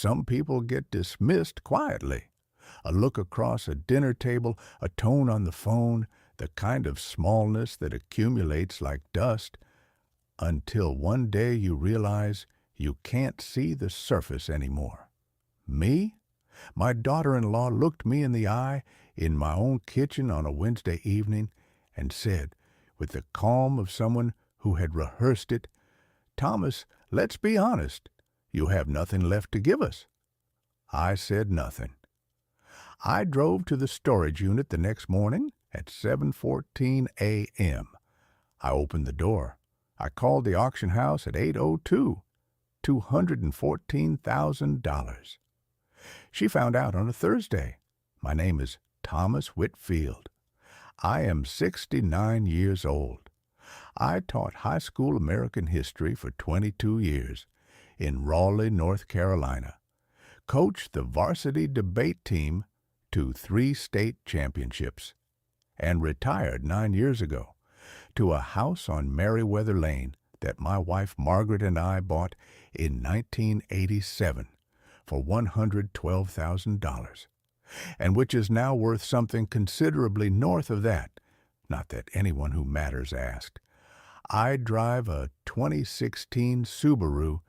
Some people get dismissed quietly. A look across a dinner table, a tone on the phone, the kind of smallness that accumulates like dust until one day you realize you can't see the surface anymore. Me? My daughter-in-law looked me in the eye in my own kitchen on a Wednesday evening and said, with the calm of someone who had rehearsed it, "Thomas, let's be honest. You have nothing left to give us." I said nothing. I drove to the storage unit the next morning at 7:14 a.m. I opened the door. I called the auction house at 8:02, $214,000. She found out on a Thursday. My name is Thomas Whitfield. I am 69 years old. I taught high school American history for 22 years in Raleigh, North Carolina, coached the varsity debate team to 3 state championships, and retired 9 years ago to a house on Meriwether Lane that my wife Margaret and I bought in 1987 for $112,000, and which is now worth something considerably north of that. Not that anyone who matters asked. I drive a 2016 Subaru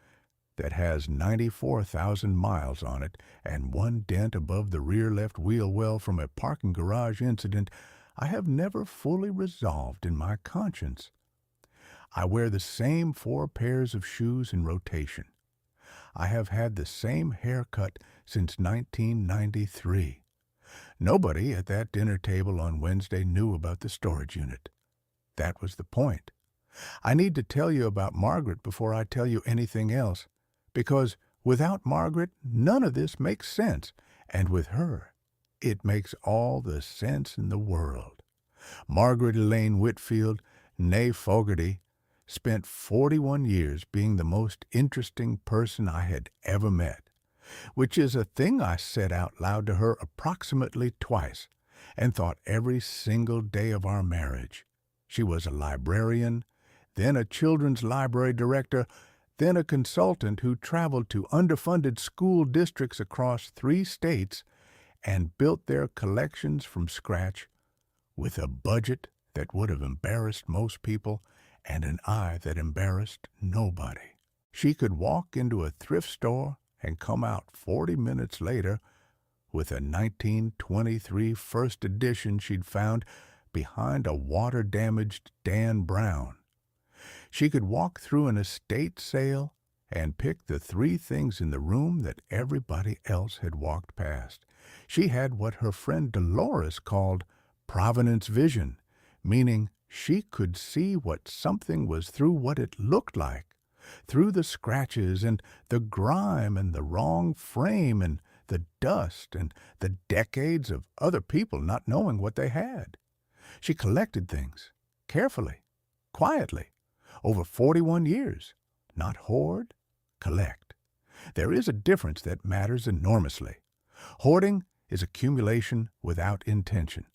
that has 94,000 miles on it and one dent above the rear left wheel well from a parking garage incident I have never fully resolved in my conscience. I wear the same 4 pairs of shoes in rotation. I have had the same haircut since 1993. Nobody at that dinner table on Wednesday knew about the storage unit. That was the point. I need to tell you about Margaret before I tell you anything else, because without Margaret, none of this makes sense, and with her, it makes all the sense in the world. Margaret Elaine Whitfield, née Fogarty, spent 41 years being the most interesting person I had ever met, which is a thing I said out loud to her approximately twice, and thought every single day of our marriage. She was a librarian, then a children's library director, then a consultant who traveled to underfunded school districts across 3 states and built their collections from scratch with a budget that would have embarrassed most people and an eye that embarrassed nobody. She could walk into a thrift store and come out 40 minutes later with a 1923 first edition she'd found behind a water-damaged Dan Brown. She could walk through an estate sale and pick the 3 things in the room that everybody else had walked past. She had what her friend Dolores called provenance vision, meaning she could see what something was through what it looked like, through the scratches and the grime and the wrong frame and the dust and the decades of other people not knowing what they had. She collected things, carefully, quietly, over 41 years. Not hoard, collect. There is a difference that matters enormously. Hoarding is accumulation without intention.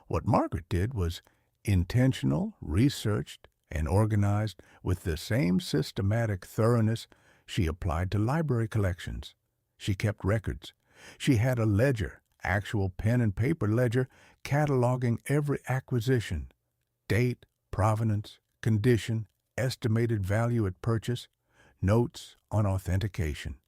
What Margaret did was intentional, researched, and organized with the same systematic thoroughness she applied to library collections. She kept records. She had a ledger, actual pen and paper ledger, cataloging every acquisition, date, provenance, condition, estimated value at purchase, notes on authentication.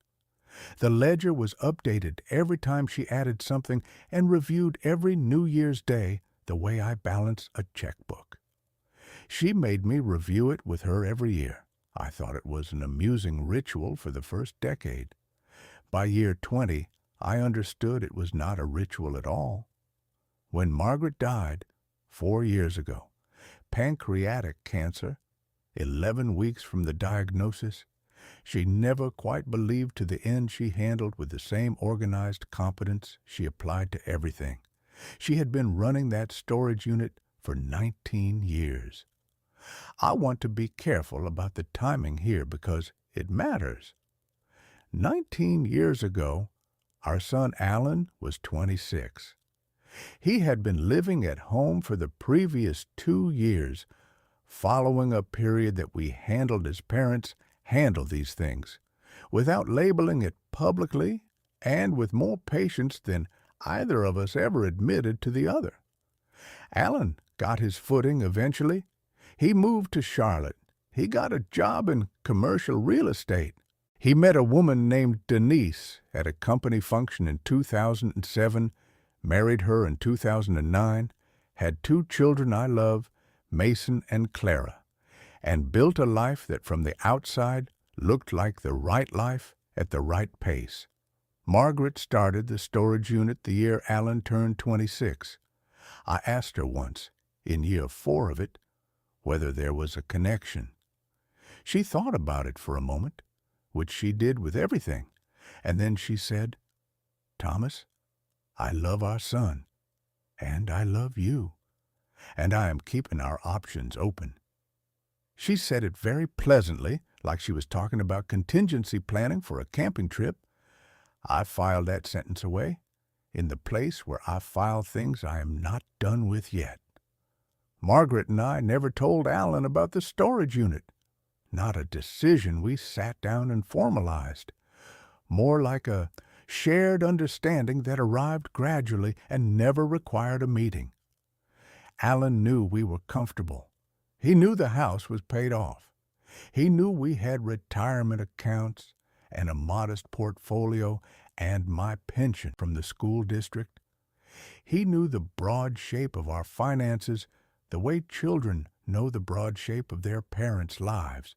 The ledger was updated every time she added something and reviewed every New Year's Day the way I balance a checkbook. She made me review it with her every year. I thought it was an amusing ritual for the first decade. By year 20, I understood it was not a ritual at all. When Margaret died, 4 years ago, pancreatic cancer, 11 weeks from the diagnosis, she never quite believed to the end she handled with the same organized competence she applied to everything. She had been running that storage unit for 19 years. I want to be careful about the timing here because it matters. 19 years ago, our son Alan was 26. He had been living at home for the previous 2 years, following a period that we handled as parents handle these things, without labeling it publicly and with more patience than either of us ever admitted to the other. Alan got his footing eventually. He moved to Charlotte. He got a job in commercial real estate. He met a woman named Denise at a company function in 2007, married her in 2009, had 2 children I love, Mason and Clara, and built a life that from the outside looked like the right life at the right pace. Margaret started the storage unit the year Alan turned 26. I asked her once, in year 4 of it, whether there was a connection. She thought about it for a moment, which she did with everything, and then she said, "Thomas, I love our son, and I love you, and I am keeping our options open." She said it very pleasantly, like she was talking about contingency planning for a camping trip. I filed that sentence away, in the place where I file things I am not done with yet. Margaret and I never told Alan about the storage unit. Not a decision we sat down and formalized. More like a shared understanding that arrived gradually and never required a meeting. Alan knew we were comfortable. He knew the house was paid off. He knew we had retirement accounts and a modest portfolio and my pension from the school district. He knew the broad shape of our finances the way children know the broad shape of their parents' lives,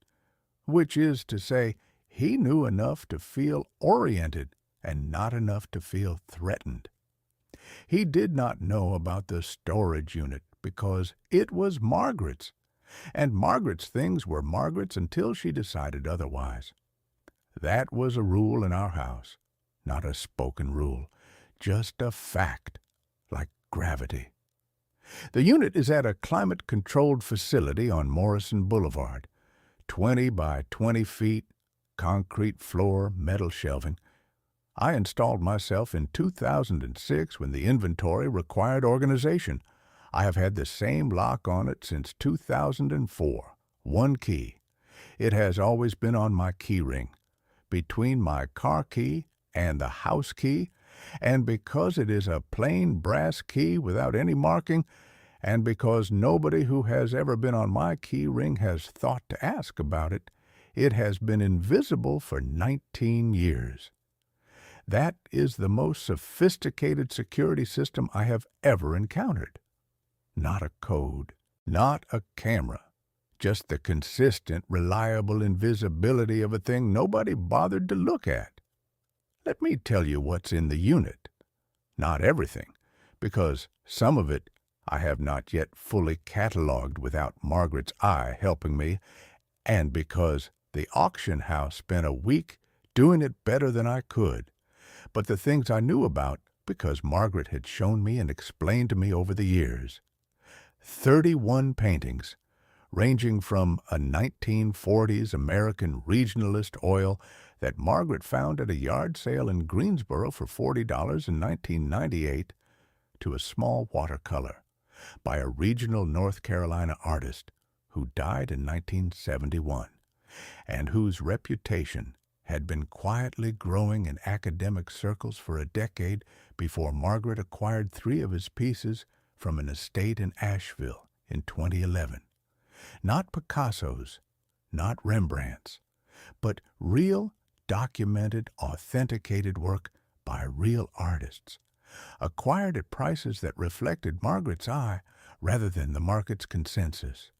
which is to say, he knew enough to feel oriented and not enough to feel threatened. He did not know about the storage unit because it was Margaret's, and Margaret's things were Margaret's until she decided otherwise. That was a rule in our house, not a spoken rule, just a fact, like gravity. The unit is at a climate-controlled facility on Morrison Boulevard, 20 by 20 feet, concrete floor, metal shelving. I installed myself in 2006 when the inventory required organization. I have had the same lock on it since 2004, one key. It has always been on my key ring, between my car key and the house key, and because it is a plain brass key without any marking, and because nobody who has ever been on my key ring has thought to ask about it, it has been invisible for 19 years. That is the most sophisticated security system I have ever encountered. Not a code, not a camera, just the consistent, reliable invisibility of a thing nobody bothered to look at. Let me tell you what's in the unit. Not everything, because some of it I have not yet fully cataloged without Margaret's eye helping me, and because the auction house spent a week doing it better than I could. But the things I knew about because Margaret had shown me and explained to me over the years. 31 paintings, ranging from a 1940s American regionalist oil that Margaret found at a yard sale in Greensboro for $40 in 1998 to a small watercolor by a regional North Carolina artist who died in 1971 and whose reputation had been quietly growing in academic circles for a decade before Margaret acquired 3 of his pieces from an estate in Asheville in 2011. Not Picasso's, not Rembrandt's, but real, documented, authenticated work by real artists, acquired at prices that reflected Margaret's eye rather than the market's consensus.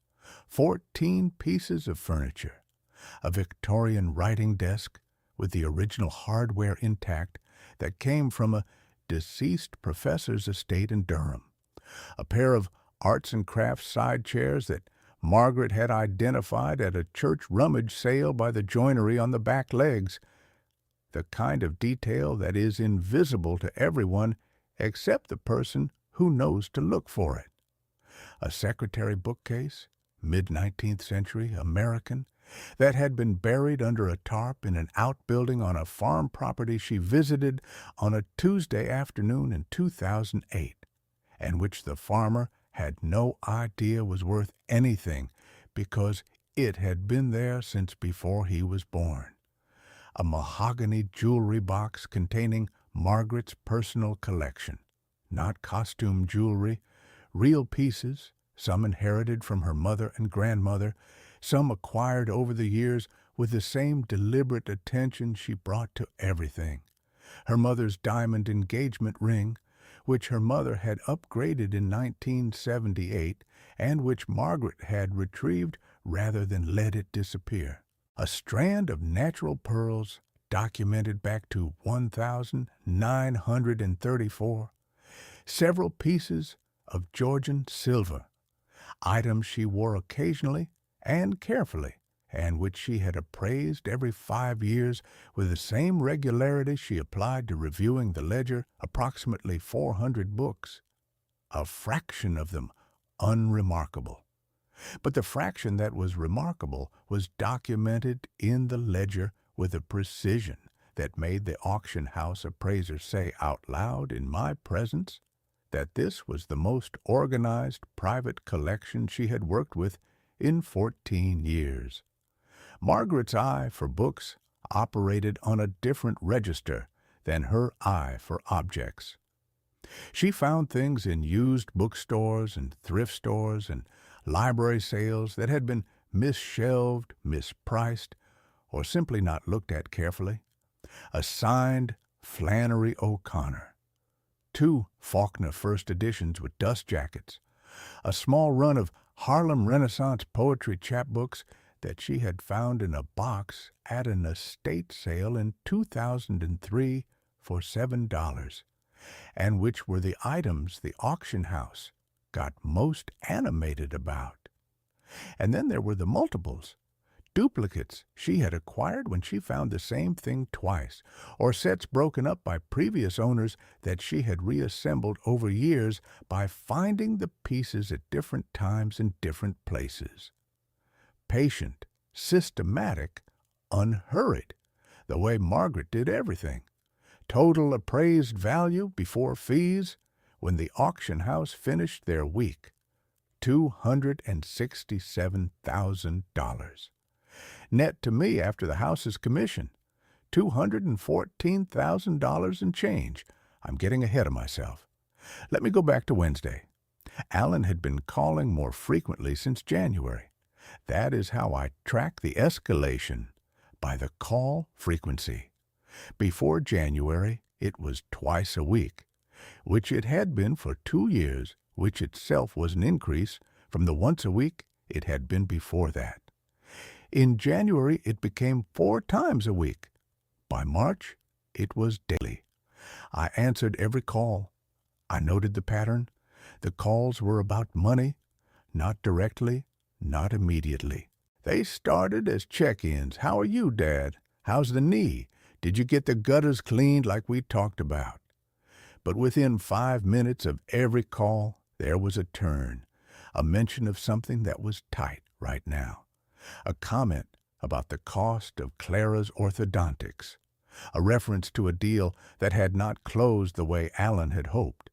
14 pieces of furniture, a Victorian writing desk with the original hardware intact that came from a deceased professor's estate in Durham, a pair of arts and crafts side chairs that Margaret had identified at a church rummage sale by the joinery on the back legs, the kind of detail that is invisible to everyone except the person who knows to look for it. A secretary bookcase, mid-19th century, American, that had been buried under a tarp in an outbuilding on a farm property she visited on a Tuesday afternoon in 2008, and which the farmer had no idea was worth anything because it had been there since before he was born. a mahogany jewelry box containing Margaret's personal collection. Not costume jewelry, real pieces, some inherited from her mother and grandmother, some acquired over the years with the same deliberate attention she brought to everything. Her mother's diamond engagement ring, which her mother had upgraded in 1978 and which Margaret had retrieved rather than let it disappear. A strand of natural pearls documented back to 1934. Several pieces of Georgian silver, items she wore occasionally and carefully, and which she had appraised every 5 years with the same regularity she applied to reviewing the ledger, approximately 400 books. A fraction of them unremarkable. But the fraction that was remarkable was documented in the ledger with a precision that made the auction house appraiser say out loud in my presence that this was the most organized private collection she had worked with in 14 years. Margaret's eye for books operated on a different register than her eye for objects. She found things in used bookstores and thrift stores and library sales that had been misshelved, mispriced, or simply not looked at carefully. A signed Flannery O'Connor, 2 Faulkner first editions with dust jackets, a small run of Harlem Renaissance poetry chapbooks that she had found in a box at an estate sale in 2003 for $7, and which were the items the auction house got most animated about. And then there were the multiples, duplicates she had acquired when she found the same thing twice, or sets broken up by previous owners that she had reassembled over years by finding the pieces at different times in different places. Patient, systematic, unhurried, the way Margaret did everything. Total appraised value before fees when the auction house finished their week, $267,000. Net to me after the house's commission, $214,000 and change. I'm getting ahead of myself. Let me go back to Wednesday. Alan had been calling more frequently since January. That is how I track the escalation, by the call frequency. Before January, it was twice a week, which it had been for 2 years, which itself was an increase from the once a week it had been before that. In January, it became 4 times a week. By March, it was daily. I answered every call. I noted the pattern. The calls were about money, not directly, not immediately. They started as check-ins. How are you, Dad? How's the knee? Did you get the gutters cleaned like we talked about? But within 5 minutes of every call, there was a turn, a mention of something that was tight right now, a comment about the cost of Clara's orthodontics, a reference to a deal that had not closed the way Alan had hoped,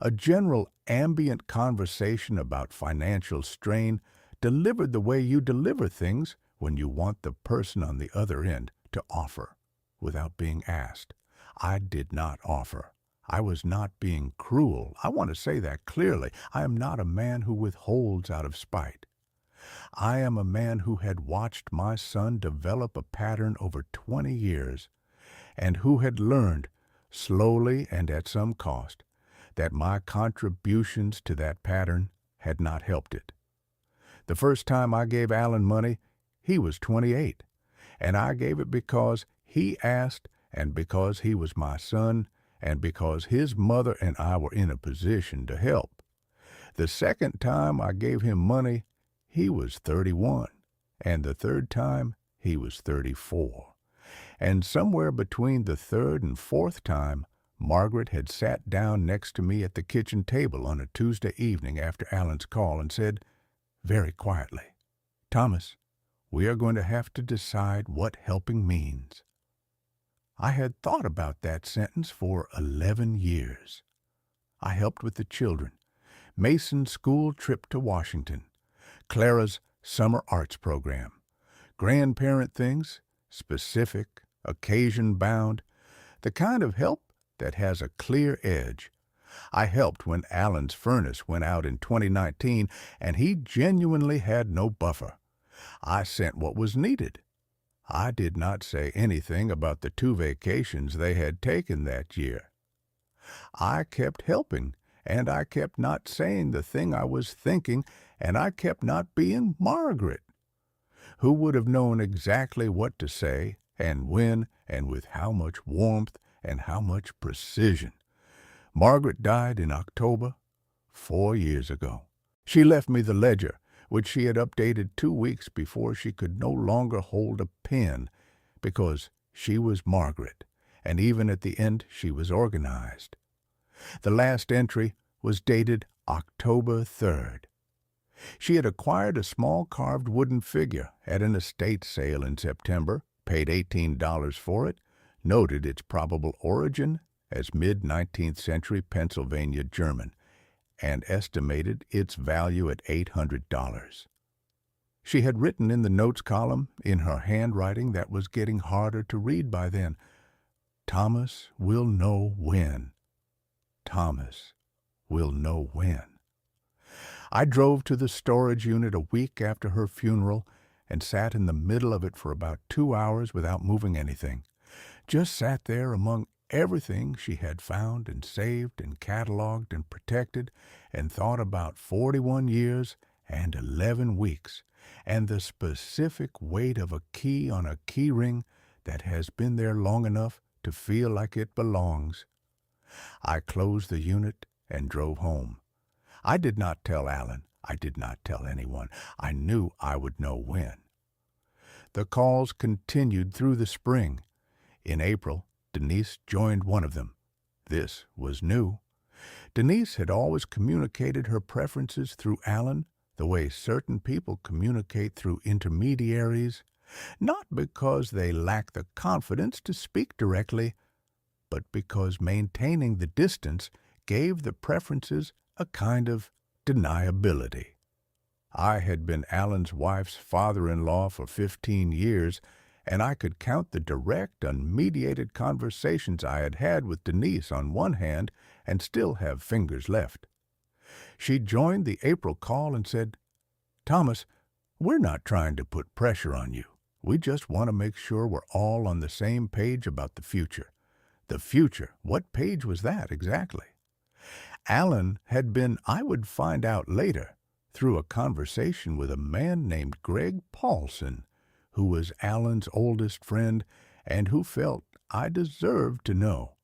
a general ambient conversation about financial strain delivered the way you deliver things when you want the person on the other end to offer without being asked. I did not offer. I was not being cruel. I want to say that clearly. I am not a man who withholds out of spite. I am a man who had watched my son develop a pattern over 20 years and who had learned, slowly and at some cost, that my contributions to that pattern had not helped it. The first time I gave Alan money, he was 28, and I gave it because he asked and because he was my son and because his mother and I were in a position to help. The second time I gave him money, he was 31, and the third time he was 34. And somewhere between the third and fourth time, Margaret had sat down next to me at the kitchen table on a Tuesday evening after Alan's call and said, very quietly, "Thomas, we are going to have to decide what helping means." I had thought about that sentence for 11 years. I helped with the children, Mason's school trip to Washington, Clara's summer arts program, grandparent things, specific, occasion-bound, the kind of help that has a clear edge. I helped when Alan's furnace went out in 2019, and he genuinely had no buffer. I sent what was needed. I did not say anything about the 2 vacations they had taken that year. I kept helping, and I kept not saying the thing I was thinking, and I kept not being Margaret, who would have known exactly what to say, and when, and with how much warmth and how much precision. Margaret died in October, 4 years ago. She left me the ledger, which she had updated 2 weeks before she could no longer hold a pen, because she was Margaret, and even at the end she was organized. The last entry was dated October 3rd. She had acquired a small carved wooden figure at an estate sale in September, paid $18 for it, noted its probable origin as mid-19th century Pennsylvania German, and estimated its value at $800. She had written in the notes column, in her handwriting that was getting harder to read by then, "Thomas will know when. Thomas will know when." I drove to the storage unit a week after her funeral and sat in the middle of it for about 2 hours without moving anything. Just sat there among everything she had found and saved and cataloged and protected, and thought about 41 years and 11 weeks, and the specific weight of a key on a key ring that has been there long enough to feel like it belongs. I closed the unit and drove home. I did not tell Alan. I did not tell anyone. I knew I would know when. The calls continued through the spring. In April, Denise joined one of them. This was new. Denise had always communicated her preferences through Alan, the way certain people communicate through intermediaries, not because they lack the confidence to speak directly, but because maintaining the distance gave the preferences a kind of deniability. I had been Alan's wife's father-in-law for 15 years, and I could count the direct, unmediated conversations I had had with Denise on one hand and still have fingers left. She joined the April call and said, "Thomas, we're not trying to put pressure on you. We just want to make sure we're all on the same page about the future." The future? What page was that exactly? Alan had been, I would find out later, through a conversation with a man named Greg Paulson, who was Alan's oldest friend and who felt I deserved to know,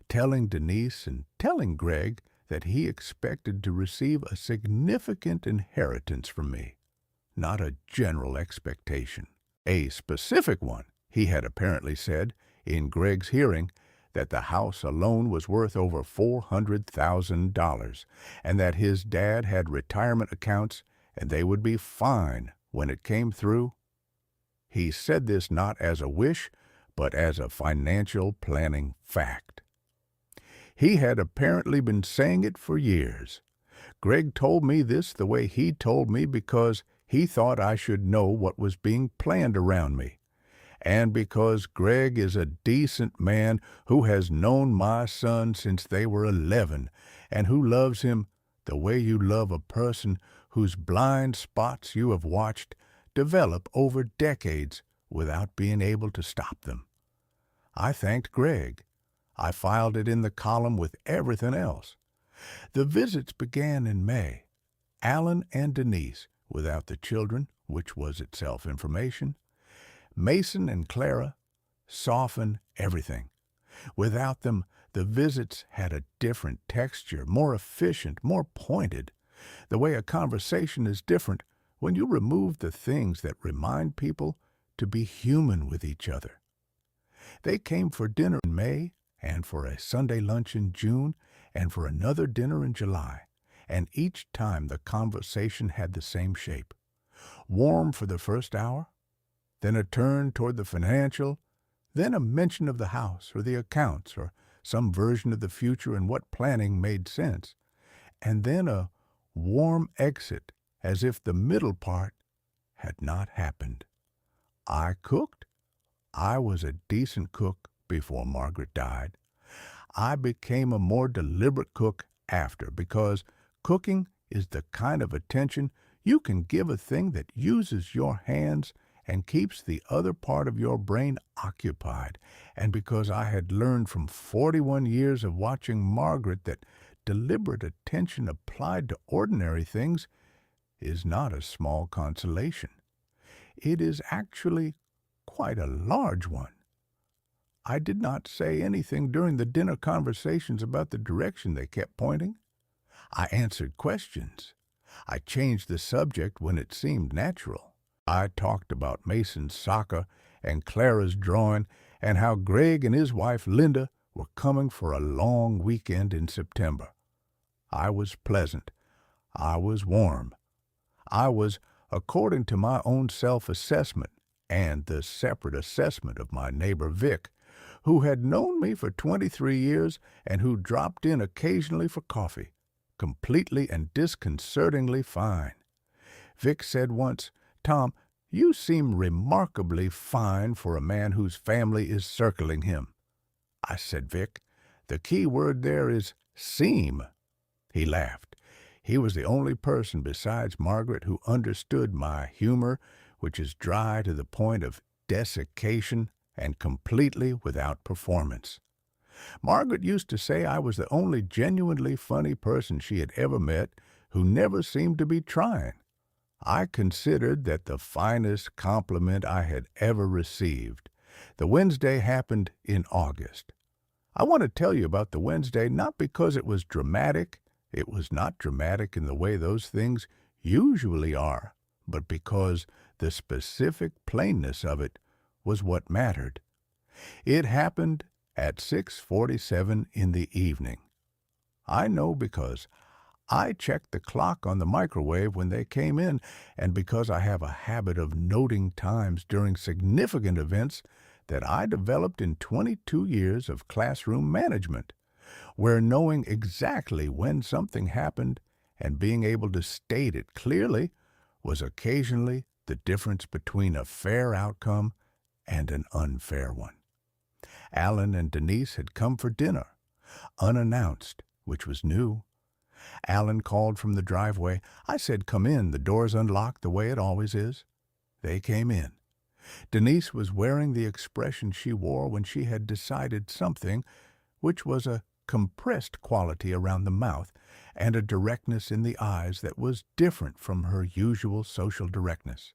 telling Denise and telling Greg that he expected to receive a significant inheritance from me, not a general expectation. A specific one, he had apparently said, in Greg's hearing, that the house alone was worth over $400,000, and that his dad had retirement accounts and they would be fine when it came through. He said this not as a wish, but as a financial planning fact. He had apparently been saying it for years. Greg told me this the way he told me because he thought I should know what was being planned around me, and because Greg is a decent man who has known my son since they were 11, and who loves him the way you love a person whose blind spots you have watched develop over decades without being able to stop them. I thanked Greg. I filed it in the column with everything else. The visits began in May. Alan and Denise, without the children, which was itself information. Mason and Clara soften everything. Without them, the visits had a different texture, more efficient, more pointed. The way a conversation is different when you remove the things that remind people to be human with each other. They came for dinner in May, and for a Sunday lunch in June, and for another dinner in July, and each time the conversation had the same shape. Warm for the first hour, then a turn toward the financial, then a mention of the house or the accounts or some version of the future and what planning made sense, and then a warm exit as if the middle part had not happened. I cooked, I was a decent cook before Margaret died. I became a more deliberate cook after because cooking is the kind of attention you can give a thing that uses your hands and keeps the other part of your brain occupied, and because I had learned from 41 years of watching Margaret that deliberate attention applied to ordinary things is not a small consolation. It is actually quite a large one. I did not say anything during the dinner conversations about the direction they kept pointing. I answered questions. I changed the subject when it seemed natural. I talked about Mason's soccer and Clara's drawing and how Greg and his wife Linda were coming for a long weekend in September. I was pleasant. I was warm. I was, according to my own self-assessment and the separate assessment of my neighbor Vic, who had known me for 23 years and who dropped in occasionally for coffee, completely and disconcertingly fine. Vic said once, "Tom, you seem remarkably fine for a man whose family is circling him." I said, "Vic, the key word there is seem." He laughed. He was the only person besides Margaret who understood my humor, which is dry to the point of desiccation and completely without performance. Margaret used to say I was the only genuinely funny person she had ever met who never seemed to be trying. I considered that the finest compliment I had ever received. The Wednesday happened in August. I want to tell you about the Wednesday not because it was dramatic. It was not dramatic in the way those things usually are, but because the specific plainness of it was what mattered. It happened at 6:47 in the evening. I know because I checked the clock on the microwave when they came in, and because I have a habit of noting times during significant events that I developed in 22 years of classroom management, where knowing exactly when something happened and being able to state it clearly was occasionally the difference between a fair outcome and an unfair one. Alan and Denise had come for dinner, unannounced, which was new. Alan called from the driveway. I said, "Come in, the door's unlocked the way it always is." They came in. Denise was wearing the expression she wore when she had decided something, which was a compressed quality around the mouth and a directness in the eyes that was different from her usual social directness.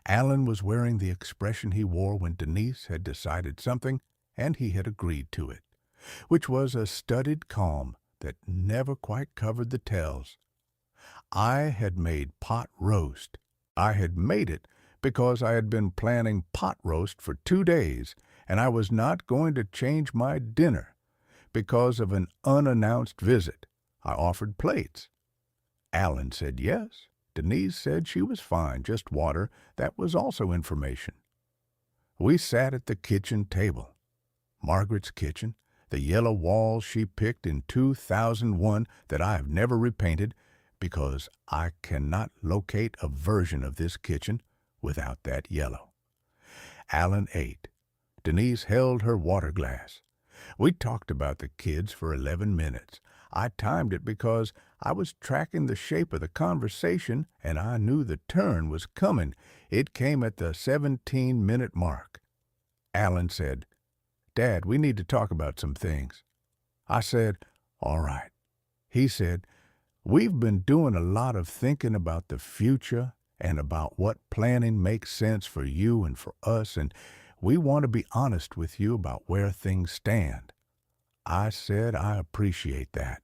Alan was wearing the expression he wore when Denise had decided something and he had agreed to it, which was a studied calm that never quite covered the tells. I had made pot roast. I had made it because I had been planning pot roast for 2 days, and I was not going to change my dinner because of an unannounced visit. I offered plates. Alan said yes. Denise said she was fine, just water. That was also information. We sat at the kitchen table. Margaret's kitchen, the yellow walls she picked in 2001 that I have never repainted because I cannot locate a version of this kitchen without that yellow. Alan ate. Denise held her water glass. We talked about the kids for 11 minutes. I timed it because I was tracking the shape of the conversation and I knew the turn was coming. It came at the 17-minute mark. Alan said, "Dad, we need to talk about some things." I said, "All right." He said, "We've been doing a lot of thinking about the future and about what planning makes sense for you and for us, and we want to be honest with you about where things stand." I said I appreciate that.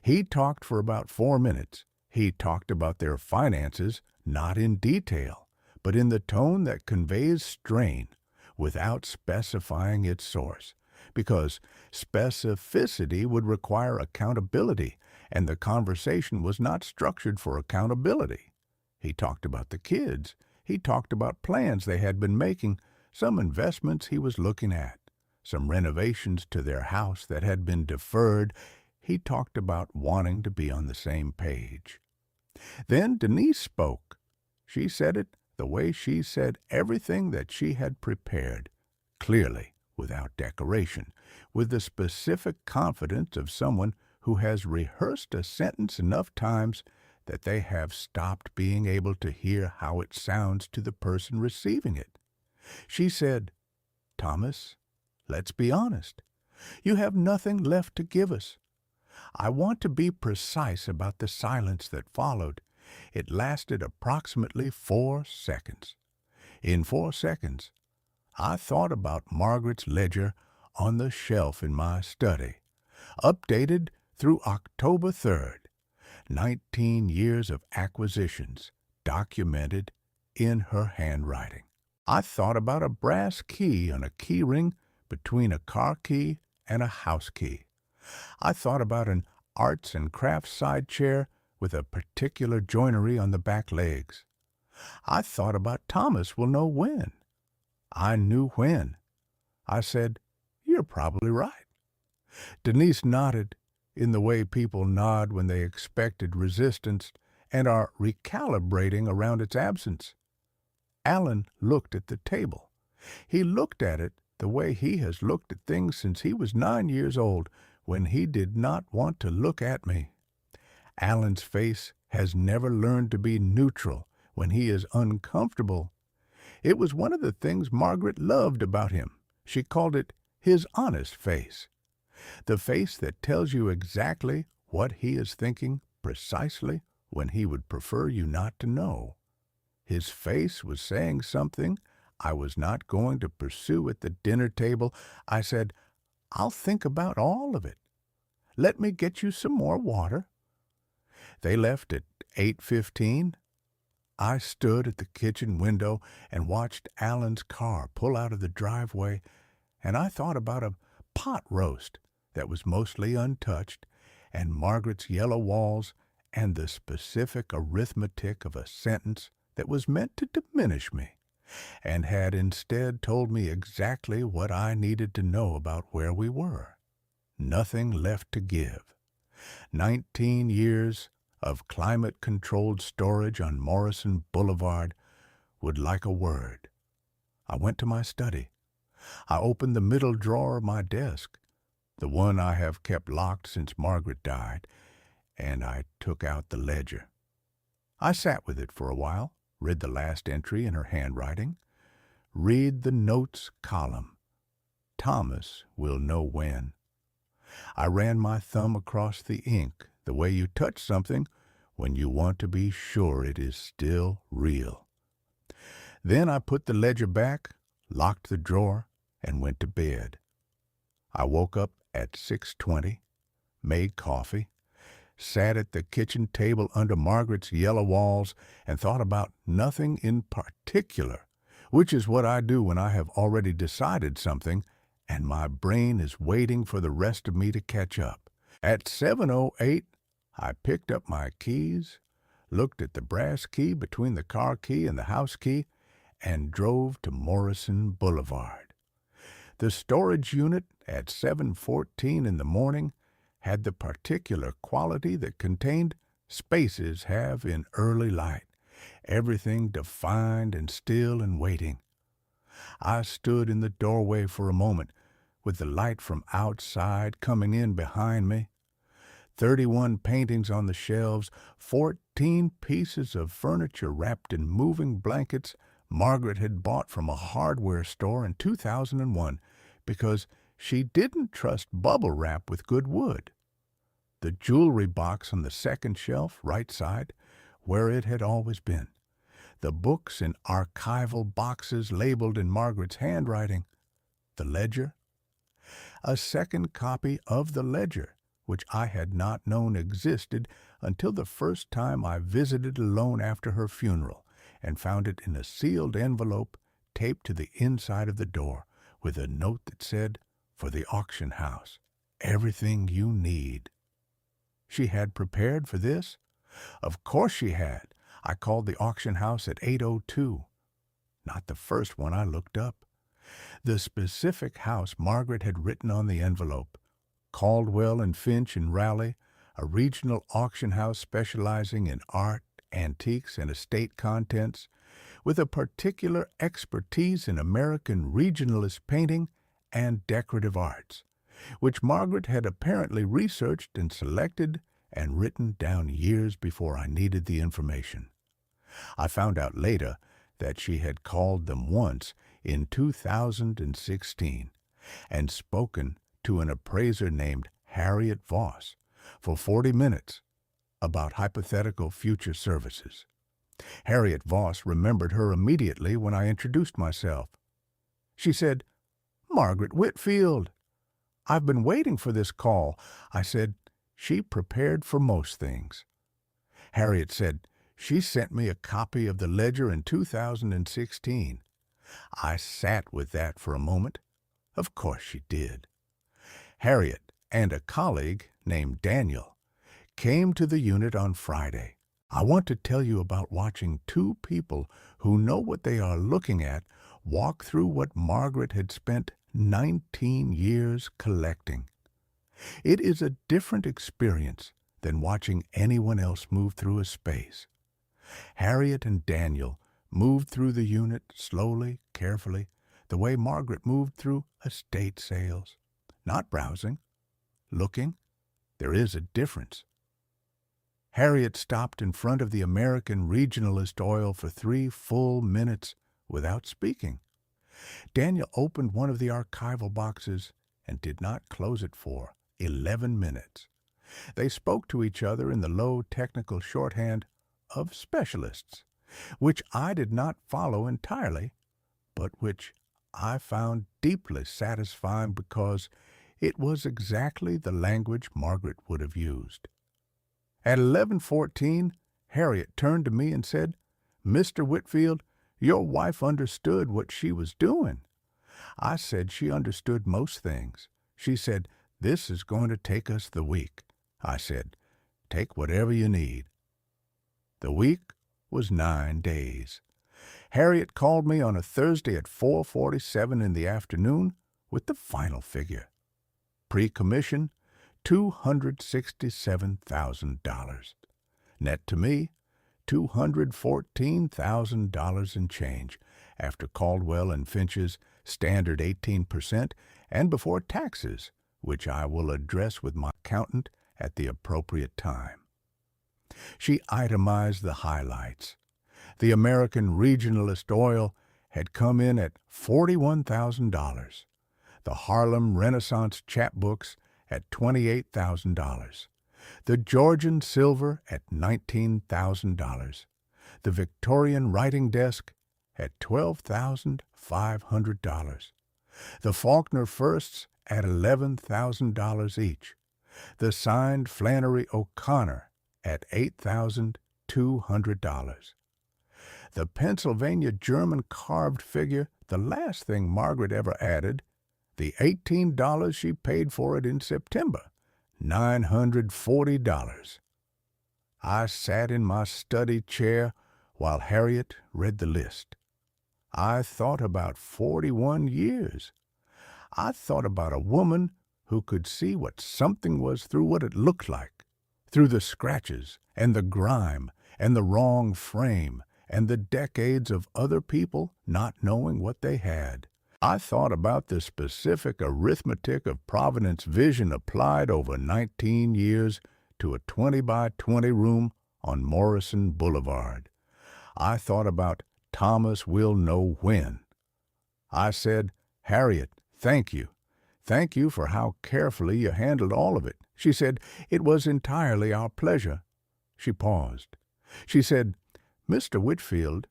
He talked for about 4 minutes. He talked about their finances, not in detail, but in the tone that conveys strain, without specifying its source, because specificity would require accountability, and the conversation was not structured for accountability. He talked about the kids. He talked about plans they had been making, some investments he was looking at, some renovations to their house that had been deferred. He talked about wanting to be on the same page. Then Denise spoke. She said it the way she said everything that she had prepared, clearly, without decoration, with the specific confidence of someone who has rehearsed a sentence enough times that they have stopped being able to hear how it sounds to the person receiving it. She said, "Thomas, let's be honest. You have nothing left to give us. I want to be precise about the silence that followed. It lasted approximately 4 seconds. In 4 seconds, I thought about Margaret's ledger on the shelf in my study, updated through October 3rd, 19 years of acquisitions, documented in her handwriting. I thought about a brass key on a key ring between a car key and a house key. I thought about an arts and crafts side chair with a particular joinery on the back legs. I thought about Thomas will know when. I knew when. I said, "You're probably right." Denise nodded in the way people nod when they expected resistance and are recalibrating around its absence. Alan looked at the table. He looked at it the way he has looked at things since he was 9 years old, when he did not want to look at me. Alan's face has never learned to be neutral when he is uncomfortable. It was one of the things Margaret loved about him. She called it his honest face. The face that tells you exactly what he is thinking precisely when he would prefer you not to know. His face was saying something I was not going to pursue at the dinner table. I said, "I'll think about all of it. Let me get you some more water." They left at 8:15. I stood at the kitchen window and watched Alan's car pull out of the driveway, and I thought about a pot roast that was mostly untouched, and Margaret's yellow walls, and the specific arithmetic of a sentence that was meant to diminish me, and had instead told me exactly what I needed to know about where we were. Nothing left to give. 19 years of climate-controlled storage on Morrison Boulevard would like a word. I went to my study. I opened the middle drawer of my desk, the one I have kept locked since Margaret died, and I took out the ledger. I sat with it for a while, read the last entry in her handwriting, read the notes column. Thomas will know when. I ran my thumb across the ink the way you touch something when you want to be sure it is still real. Then I put the ledger back, locked the drawer, and went to bed. I woke up at 6:20, made coffee, sat at the kitchen table under Margaret's yellow walls, and thought about nothing in particular, which is what I do when I have already decided something and my brain is waiting for the rest of me to catch up. At 7:08, I picked up my keys, looked at the brass key between the car key and the house key, and drove to Morrison Boulevard. The storage unit at 7:14 in the morning had the particular quality that contained spaces have in early light, everything defined and still and waiting. I stood in the doorway for a moment, with the light from outside coming in behind me. 31 paintings on the shelves, 14 pieces of furniture wrapped in moving blankets Margaret had bought from a hardware store in 2001 because she didn't trust bubble wrap with good wood. The jewelry box on the second shelf, right side, where it had always been. The books in archival boxes labeled in Margaret's handwriting. The ledger. A second copy of the ledger, which I had not known existed until the first time I visited alone after her funeral, and found it in a sealed envelope taped to the inside of the door, with a note that said, "For the auction house, everything you need." She had prepared for this? Of course she had. I called the auction house at 8:02. Not the first one I looked up. The specific house Margaret had written on the envelope. Caldwell and Finch in Raleigh, a regional auction house specializing in art, antiques, and estate contents, with a particular expertise in American regionalist painting and decorative arts, which Margaret had apparently researched and selected and written down years before I needed the information. I found out later that she had called them once in 2016 and spoken to an appraiser named Harriet Voss for 40 minutes about hypothetical future services. Harriet Voss remembered her immediately when I introduced myself. She said, "Margaret Whitfield. I've been waiting for this call." I said, "She prepared for most things." Harriet said, "She sent me a copy of the ledger in 2016. I sat with that for a moment. Of course she did. Harriet and a colleague named Daniel came to the unit on Friday. I want to tell you about watching two people who know what they are looking at walk through what Margaret had spent 19 years collecting. It is a different experience than watching anyone else move through a space. Harriet and Daniel moved through the unit slowly, carefully, the way Margaret moved through estate sales. Not browsing, looking. There is a difference. Harriet stopped in front of the American Regionalist Oil for 3 full minutes without speaking. Daniel opened one of the archival boxes and did not close it for 11 minutes. They spoke to each other in the low technical shorthand of specialists, which I did not follow entirely, but which I found deeply satisfying because it was exactly the language Margaret would have used. At 11:14, Harriet turned to me and said, "Mr. Whitfield, your wife understood what she was doing." I said she understood most things. She said, "This is going to take us the week." I said, "Take whatever you need." The week was 9 days. Harriet called me on a Thursday at 4:47 in the afternoon with the final figure. Pre-commission, $267,000. Net to me, $214,000 in change, after Caldwell and Finch's standard 18% and before taxes, which I will address with my accountant at the appropriate time. She itemized the highlights. The American Regionalist Oil had come in at $41,000. The Harlem Renaissance chapbooks at $28,000. The Georgian Silver at $19,000. The Victorian Writing Desk at $12,500. The Faulkner Firsts at $11,000 each. The signed Flannery O'Connor at $8,200. The Pennsylvania German carved figure, the last thing Margaret ever added, the $18 she paid for it in September, $940. I sat in my study chair while Harriet read the list. I thought about 41 years. I thought about a woman who could see what something was through what it looked like, through the scratches and the grime and the wrong frame and the decades of other people not knowing what they had. I thought about the specific arithmetic of Providence vision applied over 19 years to a 20 by 20 room on Morrison Boulevard. I thought about Thomas will know when. I said, "Harriet, thank you. Thank you for how carefully you handled all of it." She said, "It was entirely our pleasure." She paused. She said, "Mr. Whitfield,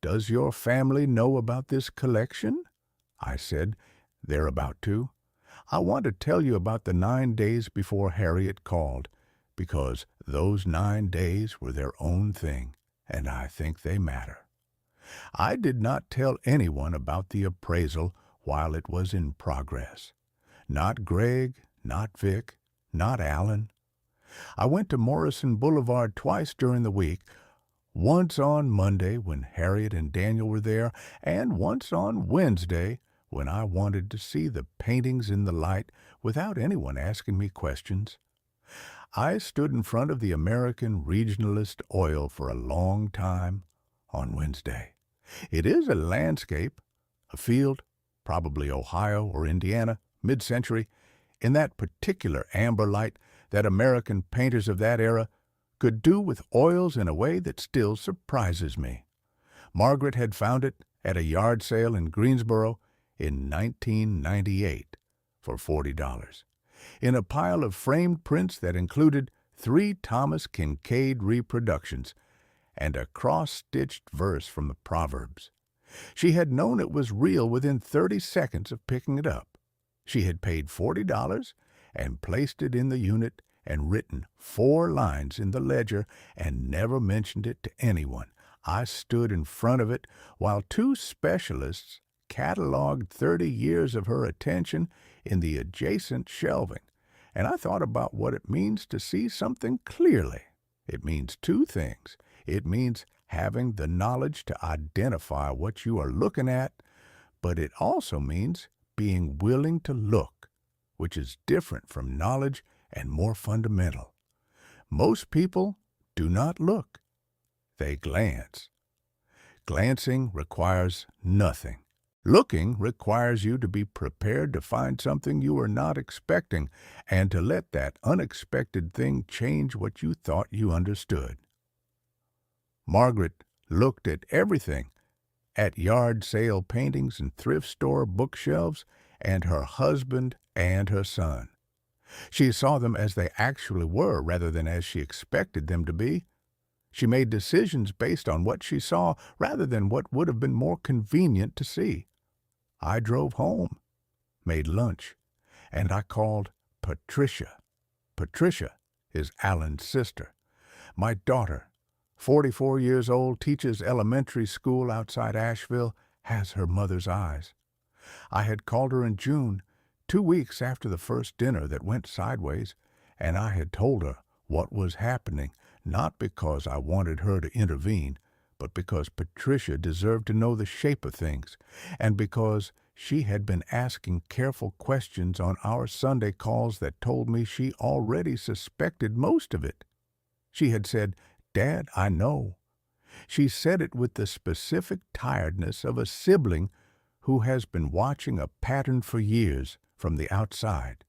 does your family know about this collection?" I said, "They're about to. I want to tell you about the 9 days before Harriet called, because those 9 days were their own thing, and I think they matter. I did not tell anyone about the appraisal while it was in progress. Not Greg, not Vic, not Alan. I went to Morrison Boulevard twice during the week, once on Monday when Harriet and Daniel were there, and once on Wednesday when I wanted to see the paintings in the light without anyone asking me questions. I stood in front of the American Regionalist Oil for a long time on Wednesday, It is a landscape, a field, probably Ohio or Indiana, mid-century, in that particular amber light that American painters of that era could do with oils in a way that still surprises me. Margaret had found it at a yard sale in Greensboro in 1998 for $40, in a pile of framed prints that included 3 Thomas Kincaid reproductions and a cross-stitched verse from the Proverbs. She had known it was real within 30 seconds of picking it up. She had paid $40 and placed it in the unit and written 4 lines in the ledger and never mentioned it to anyone. I stood in front of it while 2 specialists cataloged 30 years of her attention in the adjacent shelving, and I thought about what it means to see something clearly. It means 2 things. It means having the knowledge to identify what you are looking at, but it also means being willing to look, which is different from knowledge and more fundamental. Most people do not look. They glance. Glancing requires nothing. Looking requires you to be prepared to find something you are not expecting and to let that unexpected thing change what you thought you understood. Margaret looked at everything, at yard sale paintings and thrift store bookshelves, and her husband and her son. She saw them as they actually were rather than as she expected them to be. She made decisions based on what she saw rather than what would have been more convenient to see. I drove home, made lunch, and I called Patricia. Patricia is Alan's sister. My daughter, 44 years old, teaches elementary school outside Asheville, has her mother's eyes. I had called her in June, 2 weeks after the first dinner that went sideways, and I had told her what was happening, not because I wanted her to intervene, but because Patricia deserved to know the shape of things, and because she had been asking careful questions on our Sunday calls that told me she already suspected most of it. She had said, "Dad, I know." She said it with the specific tiredness of a sibling who has been watching a pattern for years from the outside.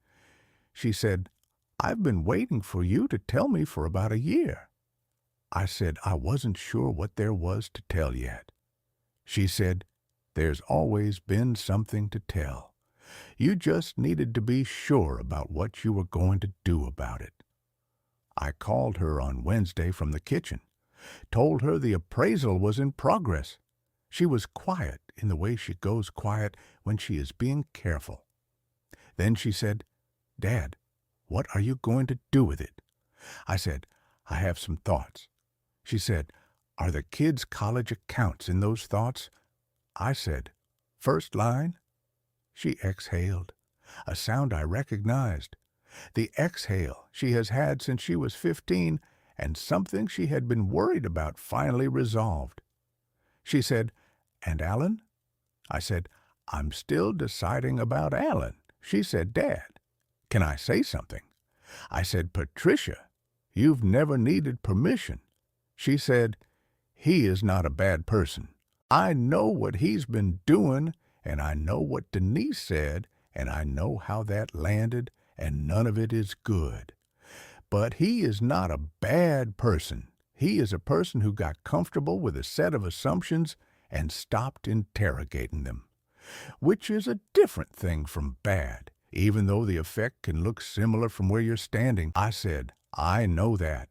She said, "I've been waiting for you to tell me for about a year." I said I wasn't sure what there was to tell yet. She said, "There's always been something to tell. You just needed to be sure about what you were going to do about it." I called her on Wednesday from the kitchen, told her the appraisal was in progress. She was quiet in the way she goes quiet when she is being careful. Then she said, "Dad, what are you going to do with it?" I said, "I have some thoughts." She said, "Are the kids' college accounts in those thoughts?" I said, "First line." She exhaled, a sound I recognized. The exhale she has had since she was 15, and something she had been worried about finally resolved. She said, "And Alan?" I said, "I'm still deciding about Alan." She said, "Dad, can I say something?" I said, "Patricia, you've never needed permission." She said, "He is not a bad person. I know what he's been doing, and I know what Denise said, and I know how that landed, and none of it is good. But he is not a bad person. He is a person who got comfortable with a set of assumptions and stopped interrogating them, which is a different thing from bad, even though the effect can look similar from where you're standing." I said, "I know that."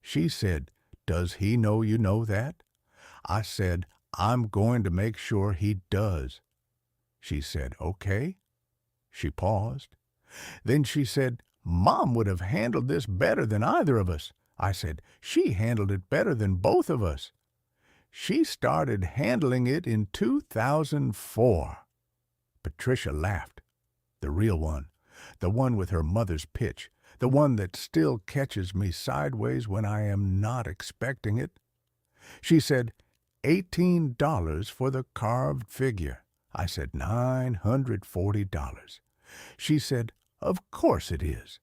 She said, "Does he know you know that?" I said, "I'm going to make sure he does." She said, "Okay." She paused. Then she said, "Mom would have handled this better than either of us." I said, "She handled it better than both of us. She started handling it in 2004. Patricia laughed. The real one. The one with her mother's pitch. The one that still catches me sideways when I am not expecting it. She said, $18 for the carved figure. I said, $940. She said, "Of course it is."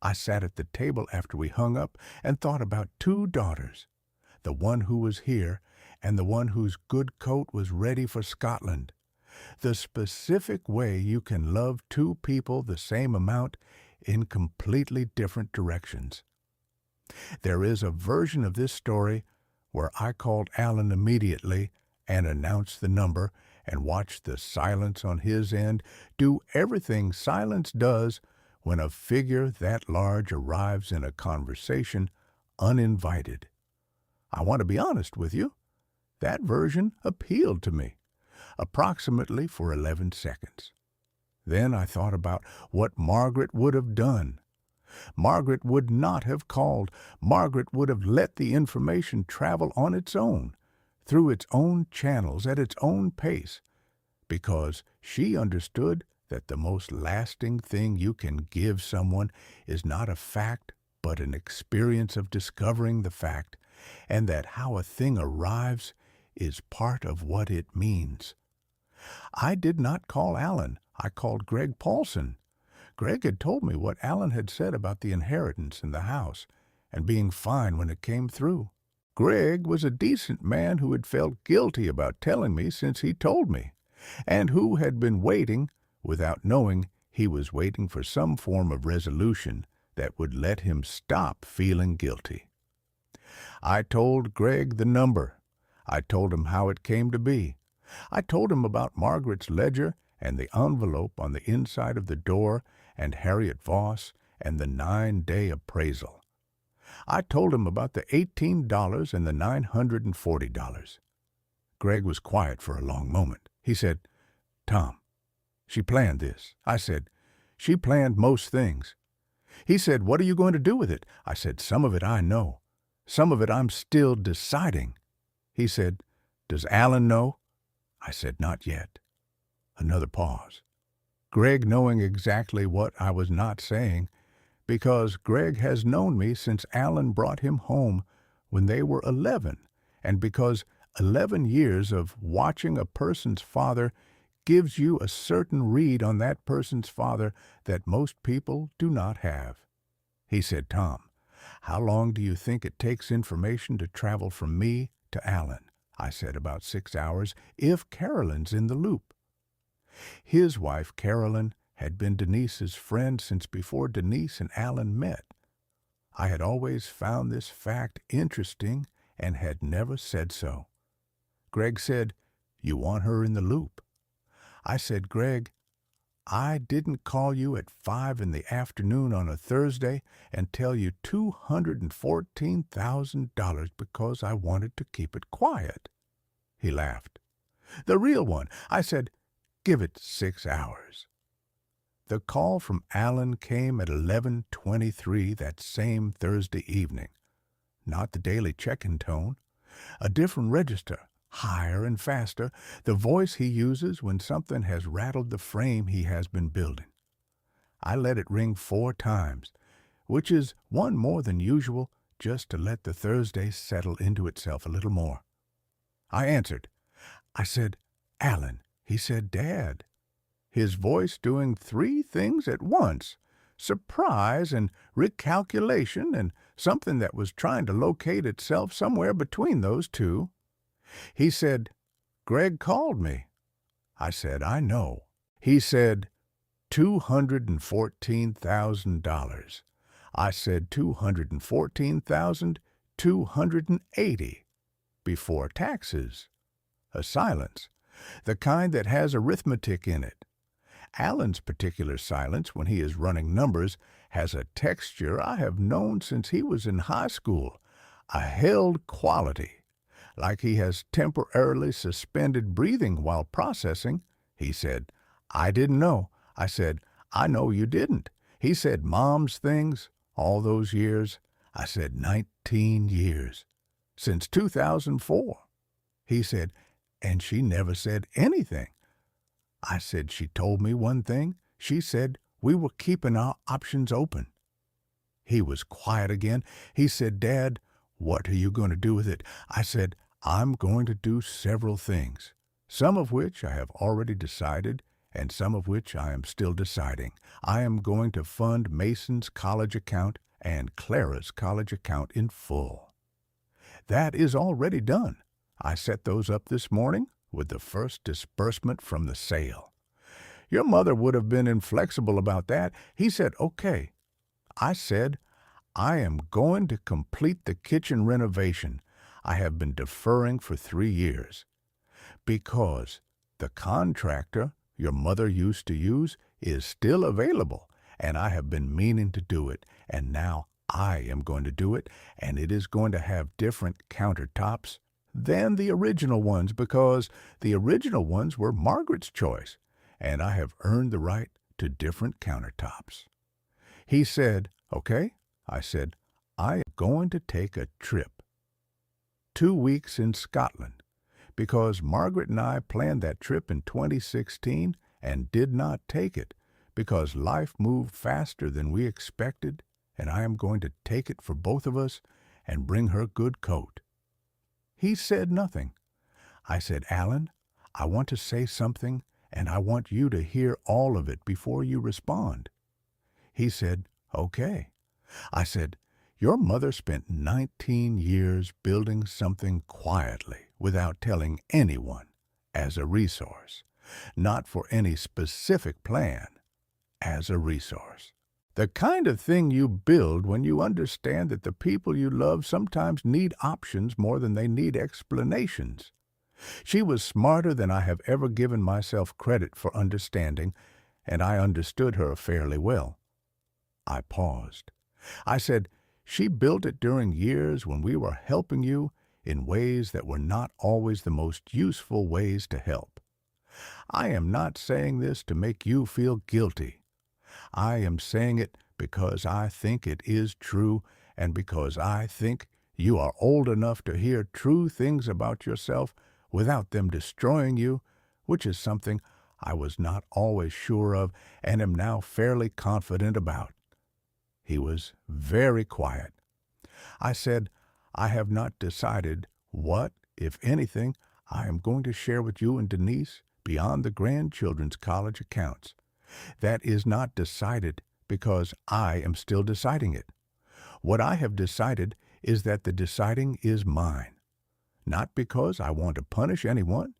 I sat at the table after we hung up and thought about 2 daughters, the one who was here and the one whose good coat was ready for Scotland. The specific way you can love two people the same amount in completely different directions. There is a version of this story where I called Alan immediately and announced the number and watched the silence on his end do everything silence does when a figure that large arrives in a conversation uninvited. I want to be honest with you. That version appealed to me, approximately for 11 seconds. Then I thought about what Margaret would have done. Margaret would not have called. Margaret would have let the information travel on its own, through its own channels, at its own pace, because she understood that the most lasting thing you can give someone is not a fact, but an experience of discovering the fact, and that how a thing arrives is part of what it means. I did not call Alan. I called Greg Paulson. Greg had told me what Alan had said about the inheritance in the house and being fine when it came through. Greg was a decent man who had felt guilty about telling me since he told me, and who had been waiting, without knowing he was waiting for some form of resolution that would let him stop feeling guilty. I told Greg the number. I told him how it came to be. I told him about Margaret's ledger and the envelope on the inside of the door and Harriet Voss and the 9-day appraisal. I told him about the $18 and the $940. Greg was quiet for a long moment. He said, "Tom, she planned this." I said, "She planned most things." He said, "What are you going to do with it?" I said, "Some of it I know. Some of it I'm still deciding." He said, "Does Alan know?" I said, "Not yet." Another pause. Greg knowing exactly what I was not saying, because Greg has known me since Alan brought him home when they were 11, and because 11 years of watching a person's father gives you a certain read on that person's father that most people do not have. He said, "Tom, how long do you think it takes information to travel from me to Alan?" I said, "About 6 hours, if Carolyn's in the loop." His wife, Carolyn, had been Denise's friend since before Denise and Alan met. I had always found this fact interesting and had never said so. Greg said, "You want her in the loop." I said, "Greg, I didn't call you at 5 in the afternoon on a Thursday and tell you $214,000 because I wanted to keep it quiet." He laughed. "The real one." I said, "Give it 6 hours." The call from Alan came at 11:23 that same Thursday evening. Not the daily check-in tone. A different register, higher and faster, the voice he uses when something has rattled the frame he has been building. I let it ring 4 times, which is one more than usual, just to let the Thursday settle into itself a little more. I answered. I said, "Alan." He said, "Dad." His voice doing 3 things at once, surprise and recalculation and something that was trying to locate itself somewhere between those two. He said, "Greg called me." I said, "I know." He said, $214,000. I said $214,280 before taxes. A silence, the kind that has arithmetic in it. Alan's particular silence, when he is running numbers, has a texture I have known since he was in high school, a held quality, like he has temporarily suspended breathing while processing. He said, "I didn't know." I said, "I know you didn't." He said, "Mom's things, all those years." I said, 19 years, since 2004. He said, "And she never said anything." I said, "She told me one thing. She said we were keeping our options open." He was quiet again. He said, "Dad, what are you going to do with it?" I said, "I'm going to do several things, some of which I have already decided and some of which I am still deciding. I am going to fund Mason's college account and Clara's college account in full. That is already done. I set those up this morning with the first disbursement from the sale. Your mother would have been inflexible about that. He said, okay. I said, I am going to complete the kitchen renovation I have been deferring for 3 years because the contractor your mother used to use is still available, and I have been meaning to do it, and now I am going to do it, and it is going to have different countertops than the original ones because the original ones were Margaret's choice, and I have earned the right to different countertops. He said, okay. I said, I am going to take a trip. 2 weeks in Scotland, because Margaret and I planned that trip in 2016 and did not take it because life moved faster than we expected, and I am going to take it for both of us and bring her good coat. He said nothing. I said, Alan, I want to say something, and I want you to hear all of it before you respond. He said, okay. I said, your mother spent 19 years building something quietly without telling anyone as a resource, not for any specific plan, as a resource. The kind of thing you build when you understand that the people you love sometimes need options more than they need explanations. She was smarter than I have ever given myself credit for understanding, and I understood her fairly well. I paused. I said, she built it during years when we were helping you in ways that were not always the most useful ways to help. I am not saying this to make you feel guilty. I am saying it because I think it is true and because I think you are old enough to hear true things about yourself without them destroying you, which is something I was not always sure of and am now fairly confident about. He was very quiet. I said, I have not decided what, if anything, I am going to share with you and Denise beyond the grandchildren's college accounts. That is not decided because I am still deciding it. What I have decided is that the deciding is mine. Not because I want to punish anyone,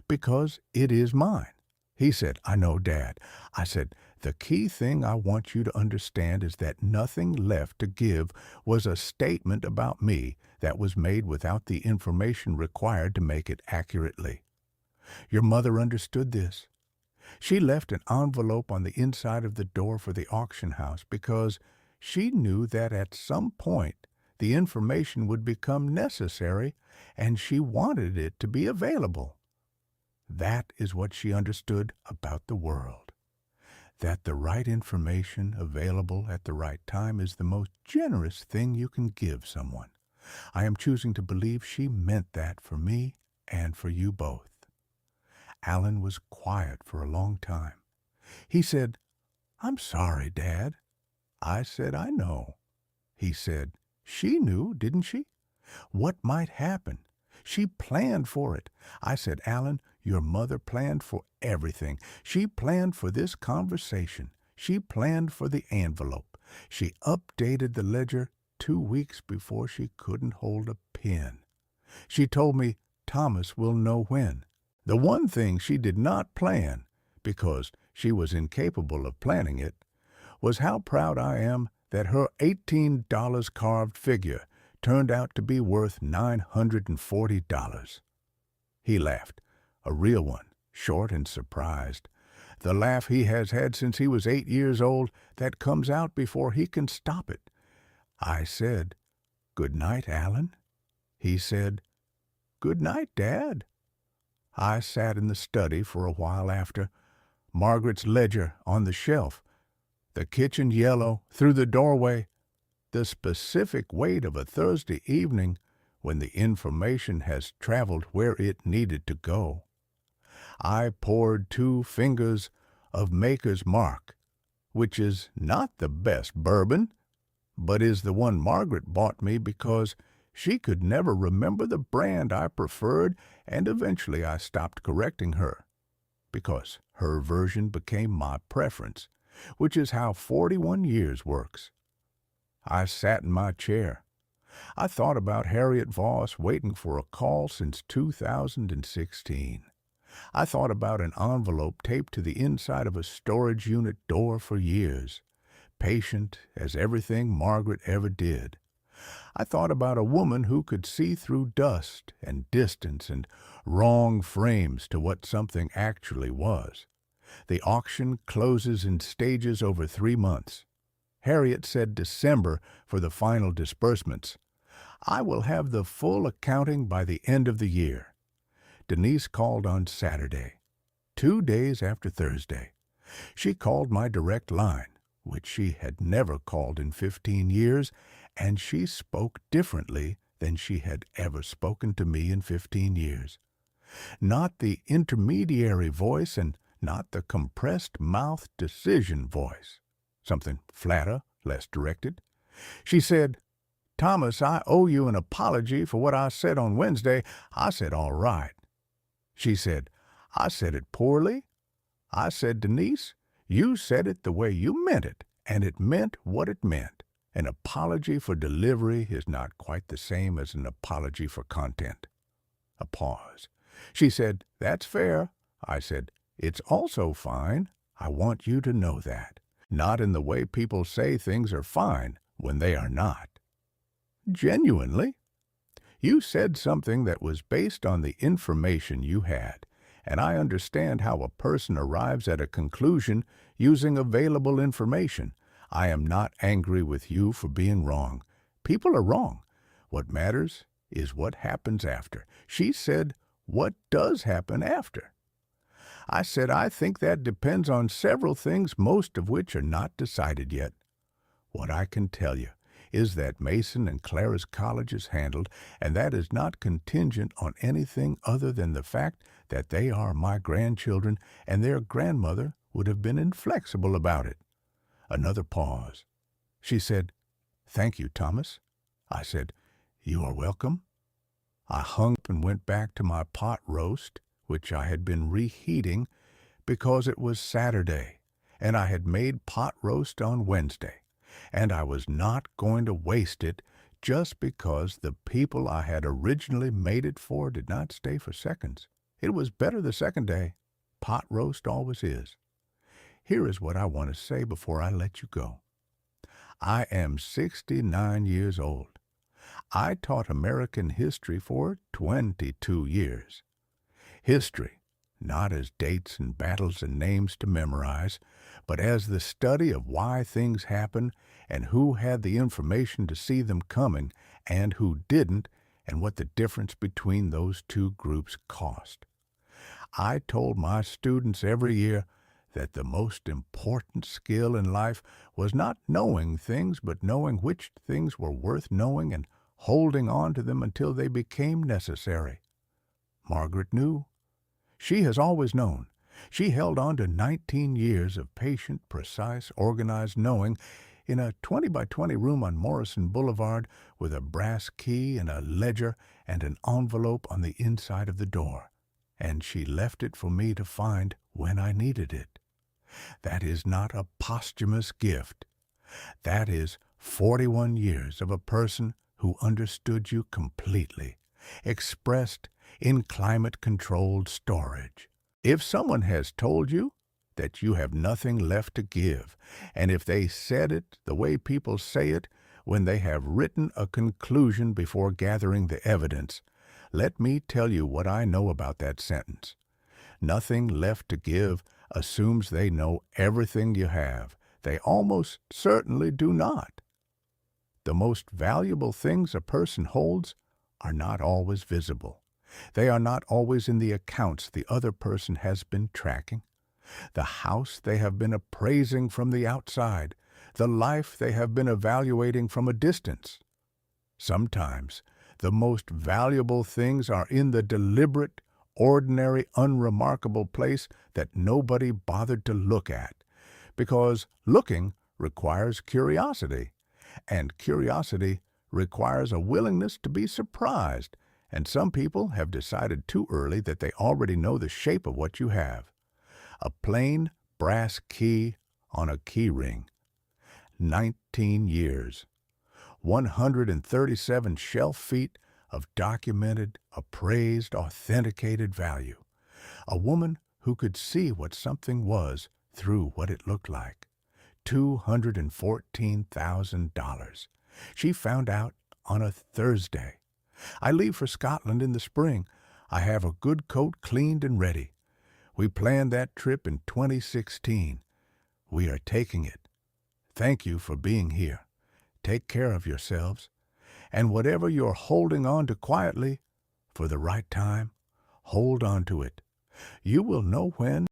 because it is mine. He said, I know, Dad. I said, the key thing I want you to understand is that nothing left to give was a statement about me that was made without the information required to make it accurately. Your mother understood this. She left an envelope on the inside of the door for the auction house because she knew that at some point the information would become necessary and she wanted it to be available. That is what she understood about the world. That the right information available at the right time is the most generous thing you can give someone. I am choosing to believe she meant that for me and for you both. Alan was quiet for a long time. He said, I'm sorry, Dad. I said, I know. He said, she knew, didn't she? What might happen? She planned for it. I said, Alan, your mother planned for everything. She planned for this conversation. She planned for the envelope. She updated the ledger 2 weeks before she couldn't hold a pen. She told me Thomas will know when. The one thing she did not plan, because she was incapable of planning it, was how proud I am that her $18 carved figure turned out to be worth $940. He laughed, a real one, short and surprised. The laugh he has had since he was 8 years old that comes out before he can stop it. I said, Good night, Alan. He said, Good night, Dad. I sat in the study for a while after, Margaret's ledger on the shelf, the kitchen yellow through the doorway, the specific weight of a Thursday evening when the information has traveled where it needed to go. I poured 2 fingers of Maker's Mark, which is not the best bourbon, but is the one Margaret bought me because she could never remember the brand I preferred, and eventually I stopped correcting her, because her version became my preference, which is how 41 years works. I sat in my chair. I thought about Harriet Voss waiting for a call since 2016. I thought about an envelope taped to the inside of a storage unit door for years, patient as everything Margaret ever did. I thought about a woman who could see through dust and distance and wrong frames to what something actually was. The auction closes in stages over 3 months. Harriet said December for the final disbursements. I will have the full accounting by the end of the year. Denise called on Saturday, 2 days after Thursday. She called my direct line, which she had never called in 15 years, and she spoke differently than she had ever spoken to me in 15 years. Not the intermediary voice and not the compressed mouth decision voice. Something flatter, less directed. She said, "Thomas, I owe you an apology for what I said on Wednesday." I said, "All right." She said, "I said it poorly." I said, "Denise, you said it the way you meant it, and it meant what it meant. An apology for delivery is not quite the same as an apology for content." A pause. She said, "That's fair." I said, "It's also fine. I want you to know that. Not in the way people say things are fine when they are not." Genuinely. You said something that was based on the information you had, and I understand how a person arrives at a conclusion using available information. I am not angry with you for being wrong. People are wrong. What matters is what happens after. She said, "What does happen after?" I said, "I think that depends on several things, most of which are not decided yet. What I can tell you is that Mason and Clara's college is handled, and that is not contingent on anything other than the fact that they are my grandchildren, and their grandmother would have been inflexible about it." Another pause. She said, "Thank you, Thomas." I said, "You are welcome." I hung up and went back to my pot roast, which I had been reheating because it was Saturday, and I had made pot roast on Wednesday, and I was not going to waste it just because the people I had originally made it for did not stay for seconds. It was better the second day. Pot roast always is. Here is what I want to say before I let you go. I am 69 years old. I taught American history for 22 years. History, not as dates and battles and names to memorize, but as the study of why things happen and who had the information to see them coming and who didn't, and what the difference between those two groups cost. I told my students every year that the most important skill in life was not knowing things, but knowing which things were worth knowing and holding on to them until they became necessary. Margaret knew. She has always known. She held on to 19 years of patient, precise, organized knowing in a 20 by 20 room on Morrison Boulevard with a brass key and a ledger and an envelope on the inside of the door. And she left it for me to find when I needed it. That is not a posthumous gift. That is 41 years of a person who understood you completely, expressed in climate-controlled storage. If someone has told you that you have nothing left to give, and if they said it the way people say it when they have written a conclusion before gathering the evidence, let me tell you what I know about that sentence. Nothing left to give assumes they know everything you have. They almost certainly do not. The most valuable things a person holds are not always visible. They are not always in the accounts the other person has been tracking, the house they have been appraising from the outside, the life they have been evaluating from a distance. Sometimes the most valuable things are in the deliberate, ordinary, unremarkable place that nobody bothered to look at, because looking requires curiosity, and curiosity requires a willingness to be surprised, and some people have decided too early that they already know the shape of what you have. A plain brass key on a key ring. 19 years. 137 shelf feet of documented, appraised, authenticated value. A woman who could see what something was through what it looked like. $214,000. She found out on a Thursday. I leave for Scotland in the spring. I have a good coat cleaned and ready. We planned that trip in 2016. We are taking it. Thank you for being here. Take care of yourselves. And whatever you're holding on to quietly, for the right time, hold on to it. You will know when